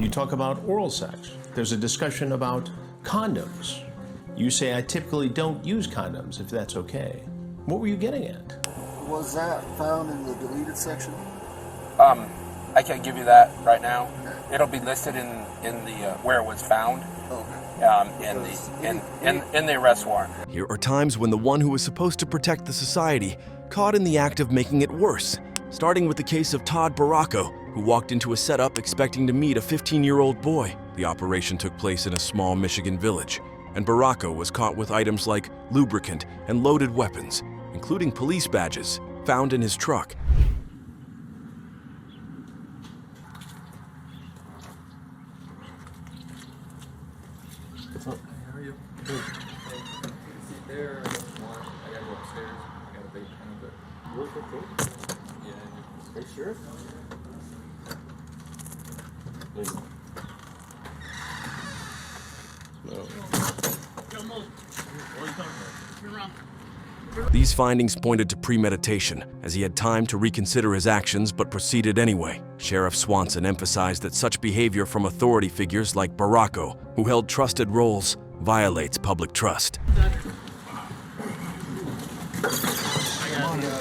You talk about oral sex. There's a discussion about condoms. You say, I typically don't use condoms, if that's okay. What were you getting at? Was that found in the deleted section? I can't give you that right now. It'll be listed in the where it was found. In the arrest warrant. Here are times when the one who was supposed to protect the society caught in the act of making it worse, starting with the case of Todd Baracco, who walked into a setup expecting to meet a 15-year-old boy. The operation took place in a small Michigan village, and Baracco was caught with items like lubricant and loaded weapons, including police badges, found in his truck. How are you? Good. Hey, take a seat there. I gotta go upstairs. I gotta bake kind of it. You look okay? Yeah. Are you sure? These findings pointed to premeditation, as he had time to reconsider his actions but proceeded anyway. Sheriff Swanson emphasized that such behavior from authority figures like Baracco, who held trusted roles, violates public trust. All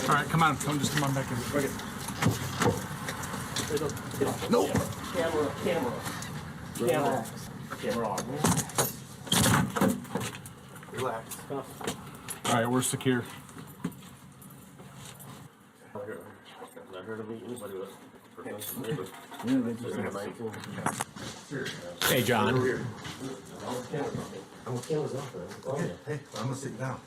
right, come on, just come on back in. No. Camera on. Relax. All right, we're secure. Not here to meet anybody with. Hey, John. I'm with cameras off there. Okay, hey, I'm gonna sit down.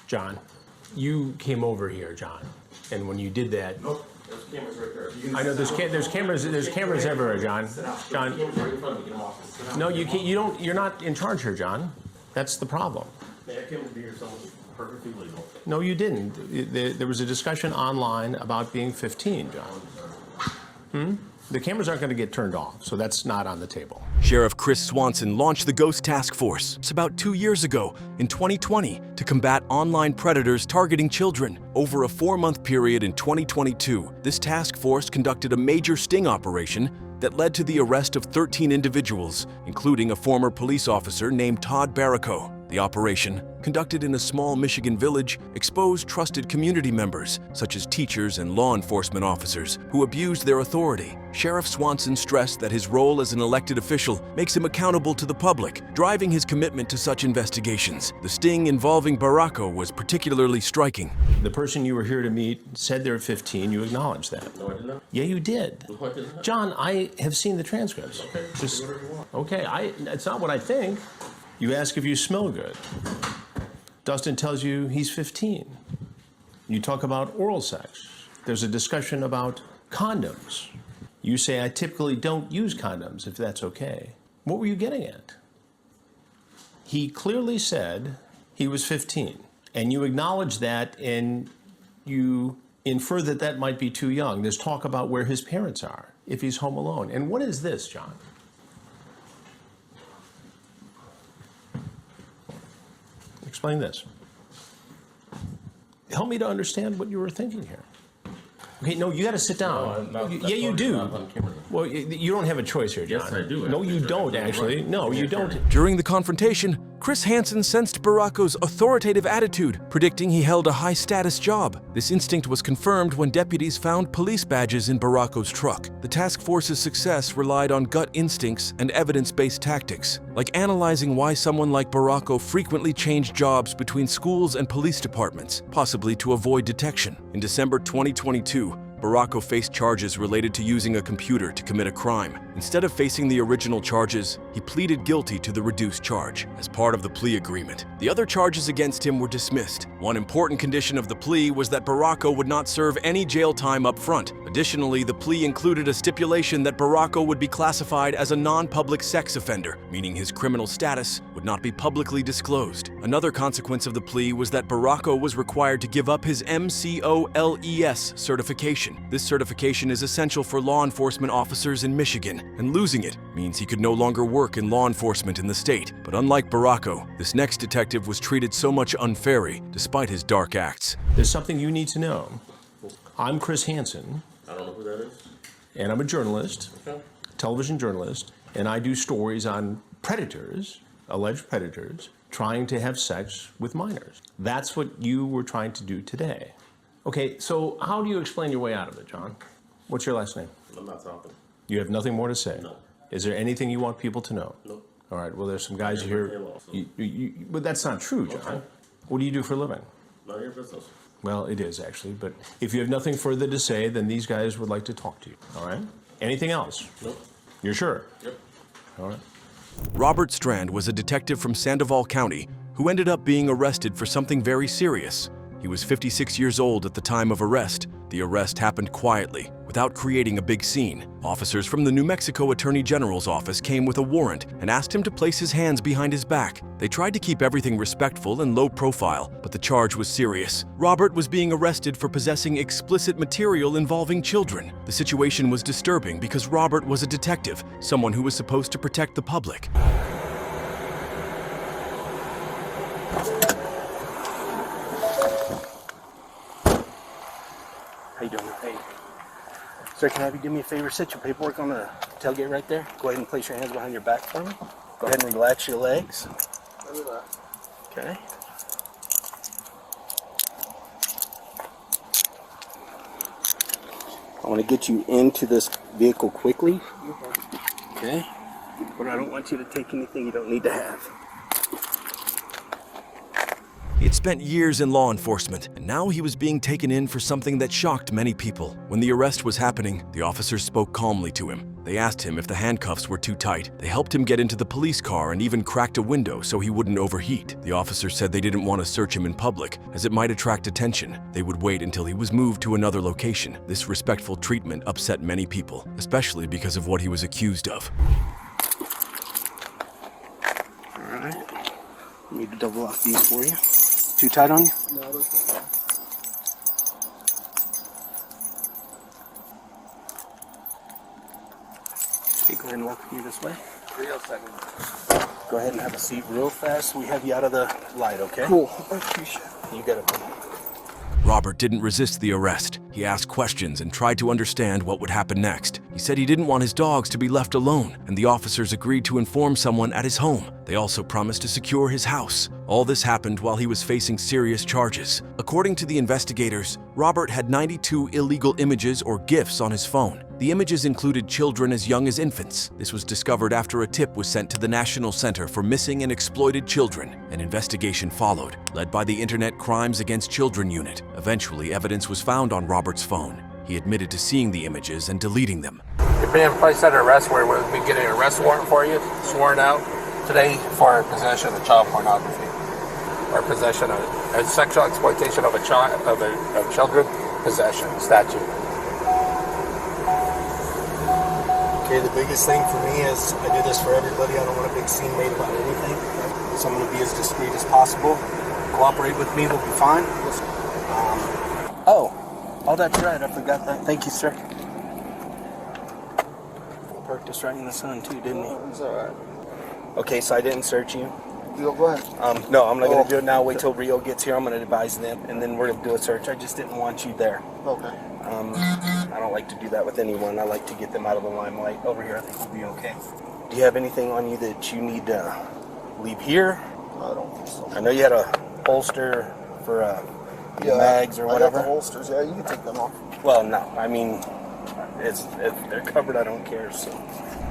John, you came over here, John, and when you did that, Nope, there's cameras right there. I know there's cameras everywhere, John. John, Cameras right in front of me, get them off. Sit down. no, you can't. You don't. You're not in charge here, John. That's the problem. Man, I came to be here, someone perfectly legal. No, you didn't. There was a discussion online about being 15, John. The cameras aren't going to get turned off, so that's not on the table. Sheriff Chris Swanson launched the Ghost Task Force about 2 years ago, in 2020, to combat online predators targeting children. Over a 4-month period in 2022, this task force conducted a major sting operation that led to the arrest of 13 individuals, including a former police officer named Todd Baracco. The operation, conducted in a small Michigan village, exposed trusted community members, such as teachers and law enforcement officers, who abused their authority. Sheriff Swanson stressed that his role as an elected official makes him accountable to the public, driving his commitment to such investigations. The sting involving Baracco was particularly striking. The person you were here to meet said they're 15. You acknowledged that. No, I did not. Yeah, you did. No, I did not. John, I have seen the transcripts. Okay, Just, do whatever you want. okay, it's not what I think. You ask if you smell good. Dustin tells you he's 15. You talk about oral sex. There's a discussion about condoms. You say, I typically don't use condoms, if that's okay. What were you getting at? He clearly said he was 15, and you acknowledge that, and you infer that that might be too young. There's talk about where his parents are, if he's home alone. And what is this, John? Explain this. Help me to understand what you were thinking here. Okay, no, you got to sit down. Yeah, you do. Well, you don't have a choice here, John. Yes, I do. No, you don't, actually. No, you don't. During the confrontation, Chris Hansen sensed Baracco's authoritative attitude, predicting he held a high-status job. This instinct was confirmed when deputies found police badges in Baracco's truck. The task force's success relied on gut instincts and evidence-based tactics, like analyzing why someone like Baracco frequently changed jobs between schools and police departments, possibly to avoid detection. In December 2022, Baracco faced charges related to using a computer to commit a crime. Instead of facing the original charges, he pleaded guilty to the reduced charge as part of the plea agreement. The other charges against him were dismissed. One important condition of the plea was that Baracco would not serve any jail time up front. Additionally, the plea included a stipulation that Baracco would be classified as a non-public sex offender, meaning his criminal status would not be publicly disclosed. Another consequence of the plea was that Baracco was required to give up his MCOLES certification. This certification is essential for law enforcement officers in Michigan, and losing it means he could no longer work in law enforcement in the state. But unlike Baracco, this next detective was treated so much unfairly, despite his dark acts. There's something you need to know. I'm Chris Hansen. I don't who that is. And I'm a journalist, Okay. television journalist, and I do stories on predators, alleged predators, trying to have sex with minors. That's what you were trying to do today. Okay, so how do you explain your way out of it, John? What's your last name? I'm not talking. You have nothing more to say? No. Is there anything you want people to know? Nope. All right, well, there's some guys Yeah, here. we're law, so- But that's not true, John. Okay. What do you do for a living? None of your business. Well, it is actually, but if you have nothing further to say, then these guys would like to talk to you, all right? Anything else? Nope. You're sure? Yep. All right. Robert Strand was a detective from Sandoval County who ended up being arrested for something very serious. He was 56 years old at the time of arrest. The arrest happened quietly, without creating a big scene. Officers from the New Mexico Attorney General's office came with a warrant and asked him to place his hands behind his back. They tried to keep everything respectful and low profile, but the charge was serious. Robert was being arrested for possessing explicit material involving children. The situation was disturbing because Robert was a detective, someone who was supposed to protect the public. How you doing? Hey. Sir, can I have you do me a favor? Set your paperwork on the tailgate right there. Go ahead and place your hands behind your back for me. Go ahead and relax your legs. Okay. I want to get you into this vehicle quickly. Okay. But I don't want you to take anything you don't need to have. He had spent years in law enforcement, and now he was being taken in for something that shocked many people. When the arrest was happening, the officers spoke calmly to him. They asked him if the handcuffs were too tight. They helped him get into the police car and even cracked a window so he wouldn't overheat. The officers said they didn't want to search him in public, as it might attract attention. They would wait until he was moved to another location. This respectful treatment upset many people, especially because of what he was accused of. All right. Need to double lock these for you. Too tight on you? No, that's fine. Okay, go ahead and walk me this way. Go ahead and have a seat real fast. We have you out of the light, okay? Cool. I appreciate it. You got it. Robert didn't resist the arrest. He asked questions and tried to understand what would happen next. He said he didn't want his dogs to be left alone, and the officers agreed to inform someone at his home. They also promised to secure his house. All this happened while he was facing serious charges. According to the investigators, Robert had 92 illegal images or GIFs on his phone. The images included children as young as infants. This was discovered after a tip was sent to the National Center for Missing and Exploited Children. An investigation followed, led by the Internet Crimes Against Children Unit. Eventually, evidence was found on Robert's phone. He admitted to seeing the images and deleting them. You're being placed under arrest where we'll be getting an arrest warrant for you, sworn out today for possession of child pornography or possession of sexual exploitation of a child of children possession statute. Okay, the biggest thing for me is I do this for everybody. I don't want a big scene made about anything. So I'm going to be as discreet as possible. Cooperate with me, we'll be fine. Oh, that's right. I forgot that. Thank you, sir. Parked us right in the sun, too, didn't he? It's alright. Okay, so I didn't search you. Go ahead. No, I'm not going to do it now. Wait till Rio gets here. I'm going to advise them, and then we're going to do a search. I just didn't want you there. Okay. I don't like to do that with anyone. I like to get them out of the limelight. Over here, I think we'll be okay. Do you have anything on you that you need to leave here? I don't think so. I know you had a holster for mags or whatever. I got the holsters. Yeah, you can take them off. Well, no. I mean, if they're covered, I don't care. So.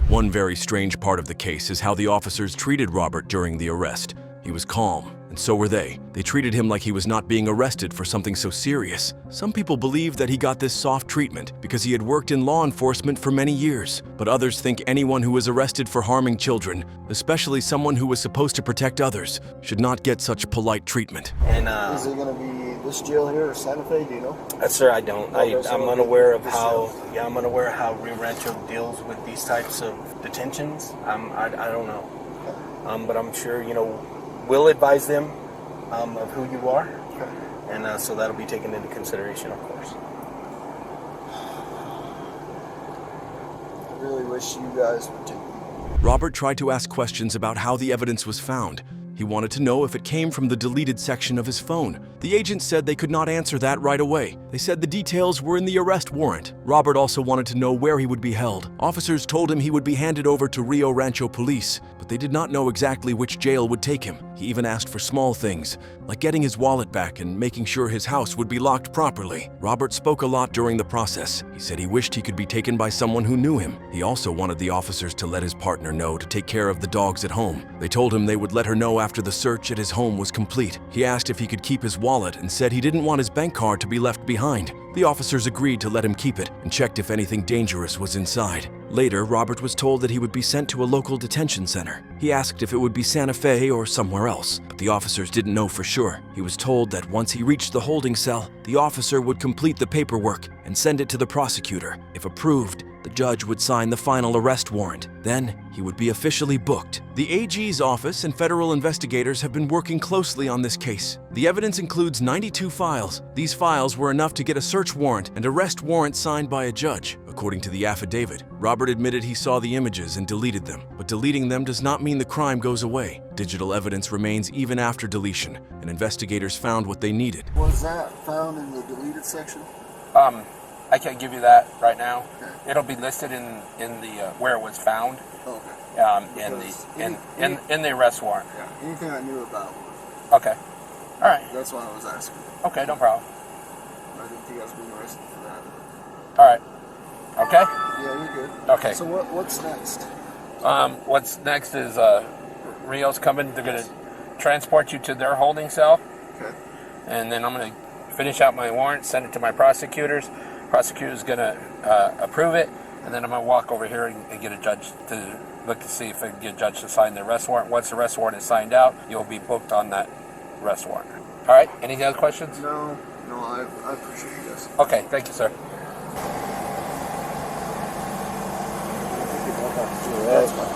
One very strange part of the case is how the officers treated Robert during the arrest. He was calm, and so were they. They treated him like he was not being arrested for something so serious. Some people believe that he got this soft treatment because he had worked in law enforcement for many years, but others think anyone who was arrested for harming children, especially someone who was supposed to protect others, should not get such polite treatment. And Is it going to be this jail here or Santa Fe? Do you know? sir, I don't. Okay, so I'm it'll unaware be of this how. jail. Yeah, I'm unaware how Rio Rancho deals with these types of detentions. I don't know. But I'm sure we'll advise them of who you are, and so that'll be taken into consideration, of course. I really wish you guys would take me. Robert tried to ask questions about how the evidence was found. He wanted to know if it came from the deleted section of his phone. The agents said they could not answer that right away. They said the details were in the arrest warrant. Robert also wanted to know where he would be held. Officers told him he would be handed over to Rio Rancho Police, but they did not know exactly which jail would take him. He even asked for small things, like getting his wallet back and making sure his house would be locked properly. Robert spoke a lot during the process. He said he wished he could be taken by someone who knew him. He also wanted the officers to let his partner know to take care of the dogs at home. They told him they would let her know after the search at his home was complete. He asked if he could keep his wallet and said he didn't want his bank card to be left behind. The officers agreed to let him keep it and checked if anything dangerous was inside. Later, Robert was told that he would be sent to a local detention center. He asked if it would be Santa Fe or somewhere else, but the officers didn't know for sure. He was told that once he reached the holding cell, the officer would complete the paperwork and send it to the prosecutor. If approved, the judge would sign the final arrest warrant. Then he would be officially booked. The AG's office and federal investigators have been working closely on this case. The evidence includes 92 files. These files were enough to get a search warrant and arrest warrant signed by a judge. According to the affidavit, Robert admitted he saw the images and deleted them, but deleting them does not mean the crime goes away. Digital evidence remains even after deletion, and investigators found what they needed. Was that found in the deleted section? I can't give you that right now. Okay. It'll be listed in the where it was found. Okay. In the arrest warrant. Yeah. Anything I knew about. Okay. All right. That's why I was asking. Okay, no problem. I didn't think I was being arrested for that. All right. Okay. Yeah, you're good. Okay. So what's next? What's next is Rio's coming. They're gonna transport you to their holding cell, Okay. and then I'm gonna finish out my warrant, send it to my prosecutors. Prosecutor's gonna approve it, and then I'm gonna walk over here and get a judge to look to see if I can get a judge to sign the arrest warrant. Once the arrest warrant is signed out, you'll be booked on that arrest warrant. All right. Any other questions? No, I appreciate you guys. Okay. Thank you, sir. That's fine.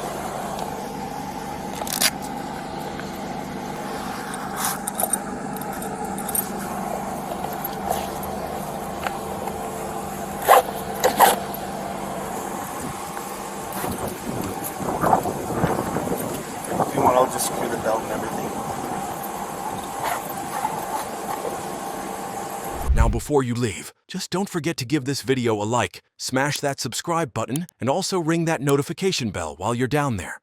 If you want, I'll just secure the belt and everything. Now before you leave, just don't forget to give this video a like, smash that subscribe button, and also ring that notification bell while you're down there.